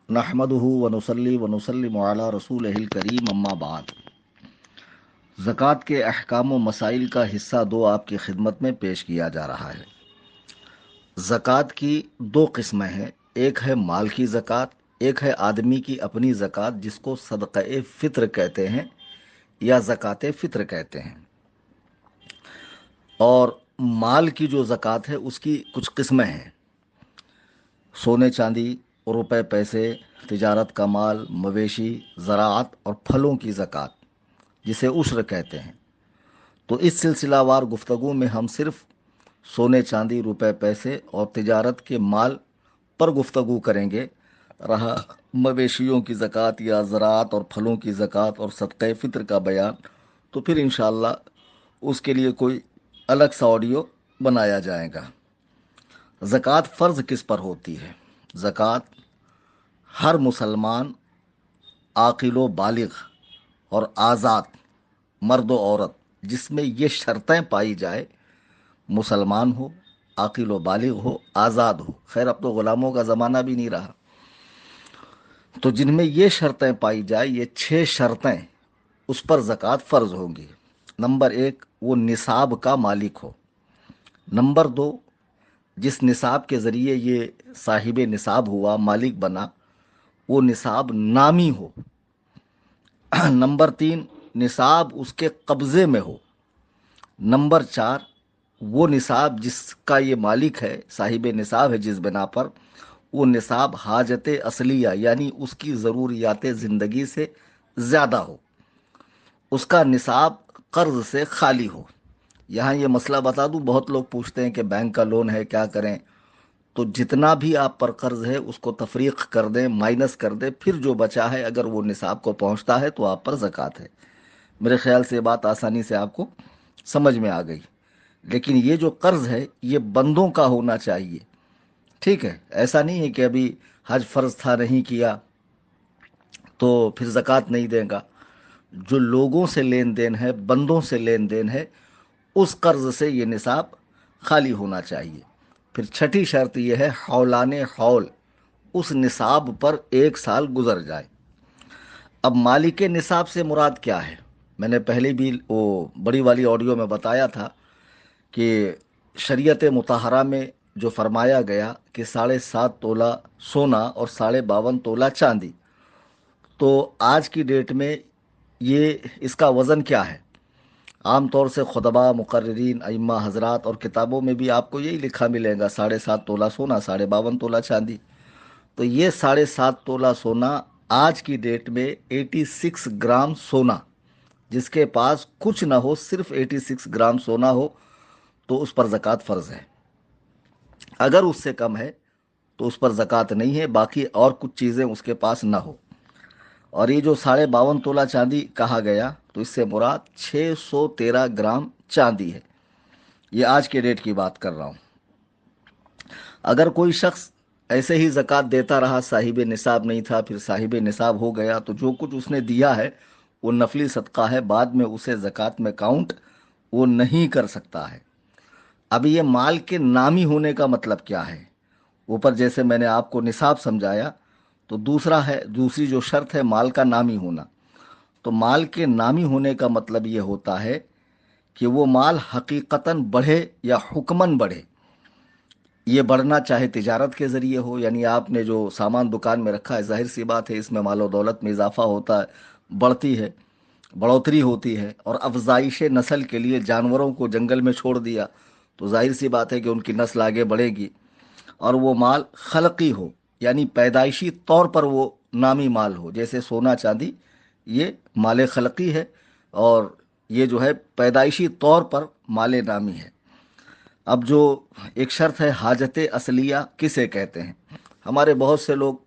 नहमदुहु व नुसल्ली व नुसल्लिमु अला रसूलिहिल करीम अम्मा बाद। ज़कात के अहकाम व मसाइल का हिस्सा 2 आपकी खिदमत में पेश किया जा रहा है। ज़कात की 2 किस्में हैं, एक है माल की ज़कात, एक है आदमी की अपनी ज़कात जिसको सदक़े फ़ित्र कहते हैं या ज़कात फ़ित्र कहते हैं। और माल की जो ज़कात है उसकी कुछ किस्में हैं, सोने चांदी, रुपए पैसे, तिजारत का माल, मवेशी, ज़राअत और फलों की ज़कात जिसे उश्र कहते हैं। तो इस सिलसिलावार गुफ्तगू में हम सिर्फ सोने चांदी, रुपए पैसे और तिजारत के माल पर गुफ्तगू करेंगे। रहा मवेशियों की ज़कात या ज़राअत और फलों की ज़कात और सदक़े फ़ित्र का बयान, तो फिर इंशाअल्लाह उसके लिए कोई अलग सा ऑडियो बनाया जाएगा। ज़कात फ़र्ज़ किस पर होती है? ज़कात हर मुसलमान आक़िल बालिग़ और आज़ाद मर्द व औरत जिसमें ये शर्तें पाई जाए, मुसलमान हो, आक़िल व बालिग़ हो, आज़ाद हो, खैर अब तो ग़ुलामों का ज़माना भी नहीं रहा, तो जिनमें ये शर्तें पाई जाए, ये 6 शर्तें, उस पर ज़कात फ़र्ज़ होंगी। नंबर 1, वो निसाब का मालिक हो। नंबर 2, जिस निसाब के ज़रिए ये साहिब निसाब हुआ, मालिक बना, वो निसाब नामी हो। नंबर 3, निसाब उसके कब्ज़े में हो। नंबर 4, वो निसाब जिसका ये मालिक है, साहिब निसाब है जिस बिना पर, वो निसाब हाजत असलिया यानी उसकी ज़रूरियात ज़िंदगी से ज़्यादा हो, उसका निसाब कर्ज से खाली हो। यहाँ ये मसला बता दूँ, बहुत लोग पूछते हैं कि बैंक का लोन है क्या करें, तो जितना भी आप पर कर्ज है उसको तफरीक कर दें, माइनस कर दें, फिर जो बचा है अगर वो निसाब को पहुँचता है तो आप पर ज़कात है। मेरे ख्याल से बात आसानी से आपको समझ में आ गई। लेकिन ये जो कर्ज है ये बंदों का होना चाहिए, ठीक है? ऐसा नहीं है कि अभी हज फ़र्ज था नहीं किया तो फिर ज़कात नहीं देगा। जो लोगों से लेन देन है, बंदों से लेन देन है, उस कर्ज से ये निसाब खाली होना चाहिए। फिर छठी शर्त यह है, हौलाने हौल उस निसाब पर 1 साल गुजर जाए। अब मालिक निसाब से मुराद क्या है? मैंने पहले भी वो बड़ी वाली ऑडियो में बताया था कि शरीयत मुताहरा में जो फरमाया गया कि 7.5 तोला सोना और 52.5 तोला चांदी, तो आज की डेट में ये इसका वज़न क्या है? आम तौर से खुतबा, मुकर्रिरीन, अइम्मा हजरात और किताबों में भी आपको यही लिखा मिलेगा, 7.5 तोला सोना, 52.5 तोला चांदी। तो ये 7.5 तोला सोना आज की डेट में 86 ग्राम सोना, जिसके पास कुछ ना हो, सिर्फ 86 ग्राम सोना हो, तो उस पर ज़कात फ़र्ज़ है। अगर उससे कम है तो उस पर ज़कात नहीं है, बाकी और कुछ चीज़ें उसके पास ना हो। और ये जो 52.5 तोला चांदी कहा गया, तो इससे मुराद 613 ग्राम चांदी है। ये आज के डेट की बात कर रहा हूँ। अगर कोई शख्स ऐसे ही ज़कात देता रहा, साहिब निसाब नहीं था, फिर साहिब निसाब हो गया, तो जो कुछ उसने दिया है वो नफली सदका है, बाद में उसे ज़कात में काउंट वो नहीं कर सकता है। अब ये माल के नामी होने का मतलब क्या है? ऊपर जैसे मैंने आपको निसाब समझाया, तो दूसरी जो शर्त है माल का नामी होना। तो माल के नामी होने का मतलब ये होता है कि वो माल हकीकतन बढ़े या हुक्मन बढ़े। ये बढ़ना चाहे तिजारत के ज़रिए हो, यानी आपने जो सामान दुकान में रखा है, जाहिर सी बात है इसमें माल और दौलत में इजाफा होता है, बढ़ती है, बढ़ोतरी होती है। और अफजाइश नस्ल के लिए जानवरों को जंगल में छोड़ दिया तो जाहिर सी बात है कि उनकी नस्ल आगे बढ़ेगी। और वो माल खलकी हो, यानी पैदाइशी तौर पर वो नामी माल हो, जैसे सोना चांदी ये माल खलकी है, और ये जो है पैदाइशी तौर पर माल नामी है। अब जो एक शर्त है, हाजत असलिया किसे कहते हैं? हमारे बहुत से लोग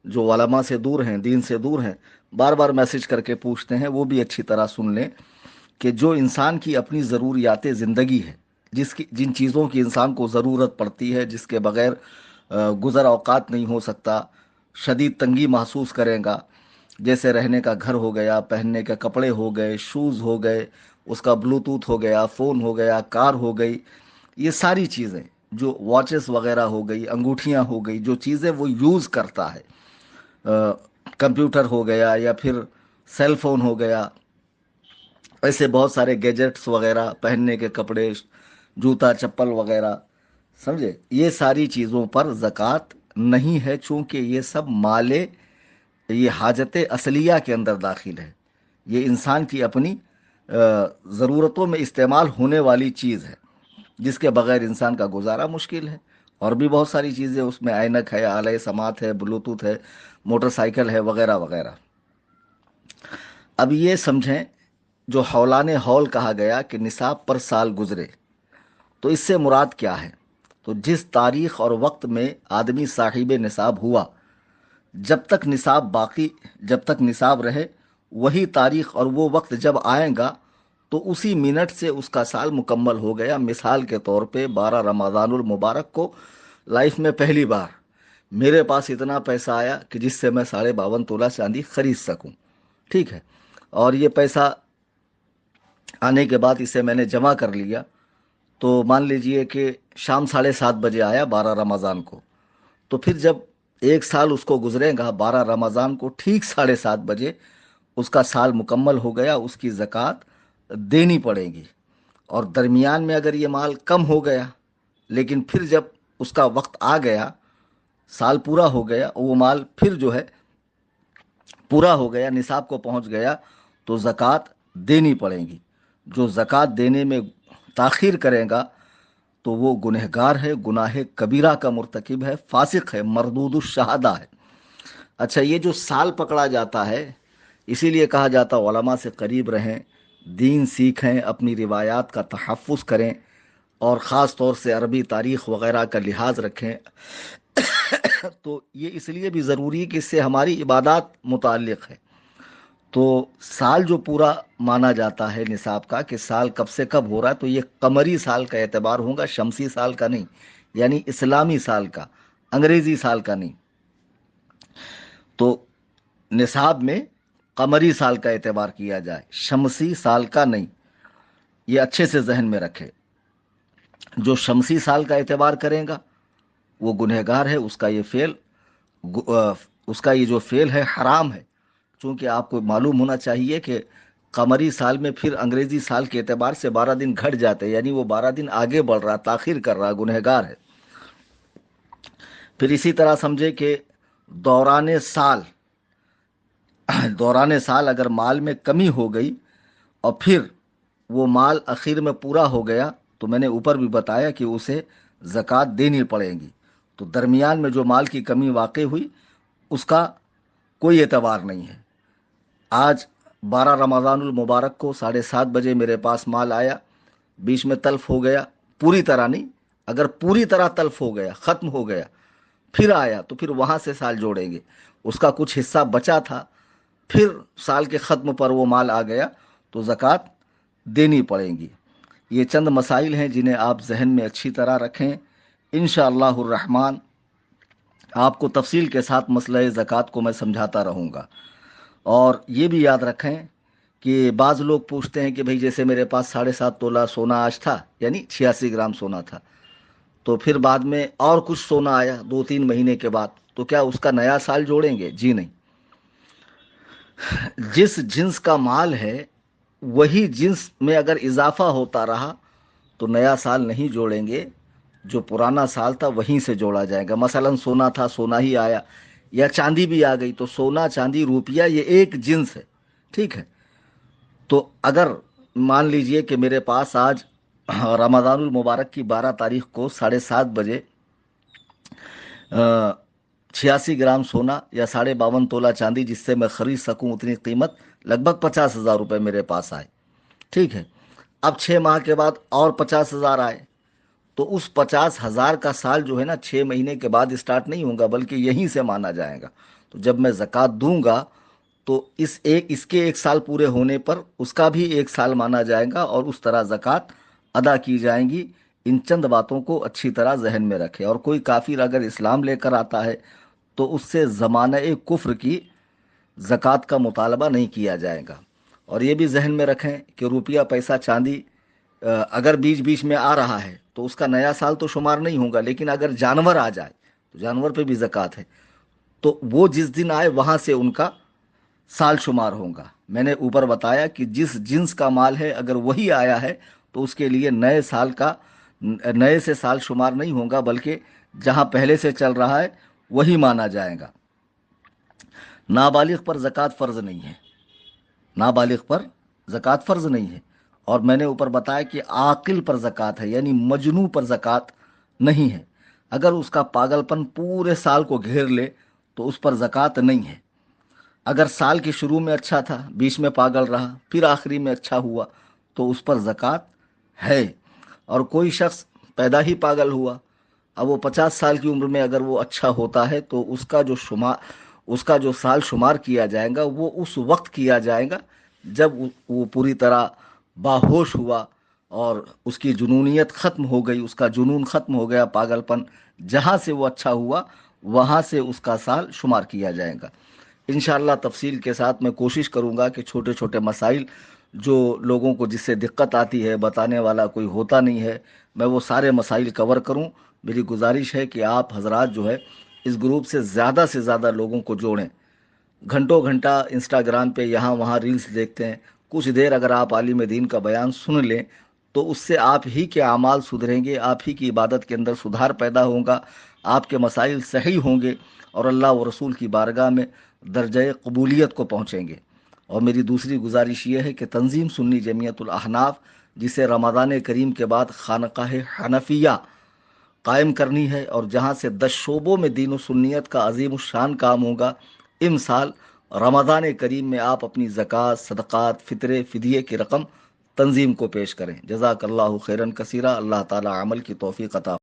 जो उलमा से दूर हैं, दीन से दूर हैं, बार बार मैसेज करके पूछते हैं, वो भी अच्छी तरह सुन लें कि जो इंसान की अपनी ज़रूरियात ज़िंदगी है, जिन चीज़ों की इंसान को ज़रूरत पड़ती है, जिसके बग़ैर गुज़र औक़ात नहीं हो सकता, शदीद तंगी महसूस करेगा, जैसे रहने का घर हो गया, पहनने के कपड़े हो गए, शूज़ हो गए, उसका ब्लूटूथ हो गया, फ़ोन हो गया, कार हो गई, ये सारी चीज़ें, जो वॉचेस वगैरह हो गई, अंगूठियाँ हो गई, जो चीज़ें वो यूज़ करता है, कंप्यूटर हो गया या फिर सेल फोन हो गया, ऐसे बहुत सारे गैजेट्स वगैरह, पहनने के कपड़े, जूता चप्पल वगैरह, समझे, ये सारी चीज़ों पर ज़कात नहीं है, चूंकि ये सब माले, ये हाजत असलिया के अंदर दाखिल है। ये इंसान की अपनी ज़रूरतों में इस्तेमाल होने वाली चीज़ है, जिसके बगैर इंसान का गुजारा मुश्किल है। और भी बहुत सारी चीज़ें उसमें, ऐनक है, आले समात है, ब्लूटूथ है, मोटरसाइकिल है, वगैरह वगैरह। अब ये समझें, जो हौलाने हौल कहा गया कि निसाब पर साल गुजरे, तो इससे मुराद क्या है? तो जिस तारीख और वक्त में आदमी साहिब निसाब हुआ, जब तक निसाब बाकी, जब तक निसाब रहे, वही तारीख और वो वक्त जब आएगा तो उसी मिनट से उसका साल मुकम्मल हो गया। मिसाल के तौर पे 12 रमज़ानुल मुबारक को लाइफ में पहली बार मेरे पास इतना पैसा आया कि जिससे मैं 52.5 तोला चांदी खरीद सकूं, ठीक है, और ये पैसा आने के बाद इसे मैंने जमा कर लिया। तो मान लीजिए कि शाम 7:30 बजे आया 12 रमज़ान को, तो फिर जब एक साल उसको गुजरेगा, 12 रमज़ान को ठीक 7:30 बजे उसका साल मुकम्मल हो गया, उसकी ज़कात देनी पड़ेगी। और दरमियान में अगर ये माल कम हो गया, लेकिन फिर जब उसका वक्त आ गया, साल पूरा हो गया, वो माल फिर जो है पूरा हो गया, निसाब को पहुंच गया, तो ज़कात देनी पड़ेगी। जो ज़कात देने में ताख़ीर करेगा तो वो गुनहगार है, गुनाह कबीरा का मुर्तकिब है, फासिक है, मरदूदुश शहादा है। अच्छा, ये जो साल पकड़ा जाता है, इसीलिए कहा जाता है उलमा से करीब रहें, दीन सीखें, अपनी रिवायात का तहफ़्फ़ुज़ करें, और ख़ास तौर से अरबी तारीख़ वग़ैरह का लिहाज रखें। तो ये इसलिए भी ज़रूरी है कि इससे हमारी इबादत मुताल्लिक़ है। तो साल जो पूरा माना जाता है निसाब का, कि साल कब से कब हो रहा है, तो ये कमरी साल का एतबार होगा, शमसी साल का नहीं, यानी इस्लामी साल का, अंग्रेज़ी साल का नहीं। तो निसाब में कमरी साल का एतबार किया जाए, शमसी साल का नहीं। ये अच्छे से जहन में रखे। जो शमसी साल का एतबार करेगा वो गुनहगार है, उसका ये फेल, उसका ये जो फेल है हराम है। चूँकि आपको मालूम होना चाहिए कि कमरी साल में फिर अंग्रेज़ी साल के एतबार से 12 दिन घट जाते हैं, यानी वो 12 दिन आगे बढ़ रहा, ताख़ीर कर रहा, गुनहगार है। फिर इसी तरह समझे कि दौरान साल, दौरान साल अगर माल में कमी हो गई और फिर वो माल आखिर में पूरा हो गया, तो मैंने ऊपर भी बताया कि उसे ज़कात देनी पड़ेगी। तो दरमियान में जो माल की कमी वाक़ई हुई, उसका कोई एतबार नहीं है। आज 12 रमज़ानुल मुबारक को 7:30 बजे मेरे पास माल आया, बीच में तल्फ हो गया, पूरी तरह नहीं, अगर पूरी तरह तल्फ हो गया, ख़त्म हो गया, फिर आया, तो फिर वहाँ से साल जोड़ेंगे। उसका कुछ हिस्सा बचा था, फिर साल के ख़त्म पर वो माल आ गया, तो ज़कात देनी पड़ेगी। ये चंद मसाइल हैं जिन्हें आप जहन में अच्छी तरह रखें। इंशाअल्लाहुर रहमान आपको तफसील के साथ मसला ज़कात को मैं समझाता रहूँगा। और ये भी याद रखें कि बाज़ लोग पूछते हैं कि भाई जैसे मेरे पास 7.5 तोला सोना आज था, यानी 86 ग्राम सोना था, तो फिर बाद में और कुछ सोना आया 2-3 महीने के बाद, तो क्या उसका नया साल जोड़ेंगे? जी नहीं। जिस जिन्स का माल है वही जिन्स में अगर इजाफा होता रहा तो नया साल नहीं जोड़ेंगे, जो पुराना साल था वहीं से जोड़ा जाएगा। मसलन सोना था, सोना ही आया, या चांदी भी आ गई, तो सोना, चांदी, रुपया ये एक जिन्स है, ठीक है। तो अगर मान लीजिए कि मेरे पास आज रमज़ानुल मुबारक की 12 तारीख को 7:30 बजे 86 ग्राम सोना या 52.5 तोला चांदी, जिससे मैं खरीद सकूं उतनी कीमत, लगभग 50,000 रुपये मेरे पास आए, ठीक है। अब 6 माह के बाद और 50,000 आए, तो उस 50,000 का साल जो है ना 6 महीने के बाद स्टार्ट नहीं होगा, बल्कि यहीं से माना जाएगा। तो जब मैं ज़कात दूंगा तो इसके एक साल पूरे होने पर उसका भी एक साल माना जाएगा और उस तरह ज़कात अदा की जाएंगी। इन चंद बातों को अच्छी तरह जहन में रखें। और कोई काफिर अगर इस्लाम लेकर आता है तो उससे ज़माना कुफ्र की ज़कात का मुतालबा नहीं किया जाएगा। और ये भी जहन में रखें कि रुपया, पैसा, चांदी अगर बीच बीच में आ रहा है तो उसका नया साल तो शुमार नहीं होगा, लेकिन अगर जानवर आ जाए तो जानवर पे भी ज़कात है। تو وہ جس دن آئے وہاں سے ان کا سال شمار ہوگا۔ میں نے اوپر بتایا کہ جس جنس کا مال ہے اگر وہی آیا ہے تو اس کے لیے نئے سے سال شمار نہیں ہوگا، بلکہ جہاں پہلے سے چل رہا ہے وہی مانا جائے گا۔ نابالغ پر زکوٰۃ فرض نہیں ہے، نابالغ پر زکوٰۃ فرض نہیں ہے۔ اور میں نے اوپر بتایا کہ عاقل پر زکوٰۃ ہے، یعنی مجنوں پر زکوٰۃ نہیں ہے۔ اگر اس کا پاگل پن پورے سال کو گھیر لے تو اس پر زکوٰۃ نہیں ہے۔ اگر سال کے شروع میں اچھا تھا، بیچ میں پاگل رہا، پھر آخری میں اچھا ہوا تو اس پر زکوٰۃ ہے۔ اور کوئی شخص پیدا ہی پاگل ہوا، اب وہ 50 سال کی عمر میں اگر وہ اچھا ہوتا ہے تو اس کا جو سال شمار کیا جائے گا وہ اس وقت کیا جائے گا جب وہ پوری طرح باہوش ہوا اور اس کی جنونیت ختم ہو گئی، اس کا جنون ختم ہو گیا، پاگل پن جہاں سے وہ اچھا ہوا وہاں سے اس کا سال شمار کیا جائے گا۔ انشاءاللہ تفصیل کے ساتھ میں کوشش کروں گا کہ چھوٹے چھوٹے مسائل جو لوگوں کو جس سے دقت آتی ہے، بتانے والا کوئی ہوتا نہیں ہے، میں وہ سارے مسائل کور کروں۔ میری گزارش ہے کہ آپ حضرات جو ہے اس گروپ سے زیادہ لوگوں کو جوڑیں۔ گھنٹوں گھنٹہ انسٹاگرام پہ یہاں وہاں ریلز دیکھتے ہیں، کچھ دیر اگر آپ عالم دین کا بیان سن لیں تو اس سے آپ ہی کے اعمال سدھریں گے، آپ ہی کی عبادت کے اندر سدھار پیدا ہوگا، آپ کے مسائل صحیح ہوں گے اور اللہ و رسول کی بارگاہ میں درجہ قبولیت کو پہنچیں گے۔ اور میری دوسری گزارش یہ ہے کہ تنظیم سنی جمعیت الاحناف، جسے رمضان کریم کے بعد خانقاہ حنفیہ قائم کرنی ہے اور جہاں سے 10 شعبوں میں دین و سنیت کا عظیم الشان کام ہوگا، امسال رمضان کریم میں آپ اپنی زکوٰۃ، صدقات، فطرے، فدیے کی رقم تنظیم کو پیش کریں۔ جزاک اللہ خیرن کثیرہ۔ اللہ تعالی عمل کی توفیق عطا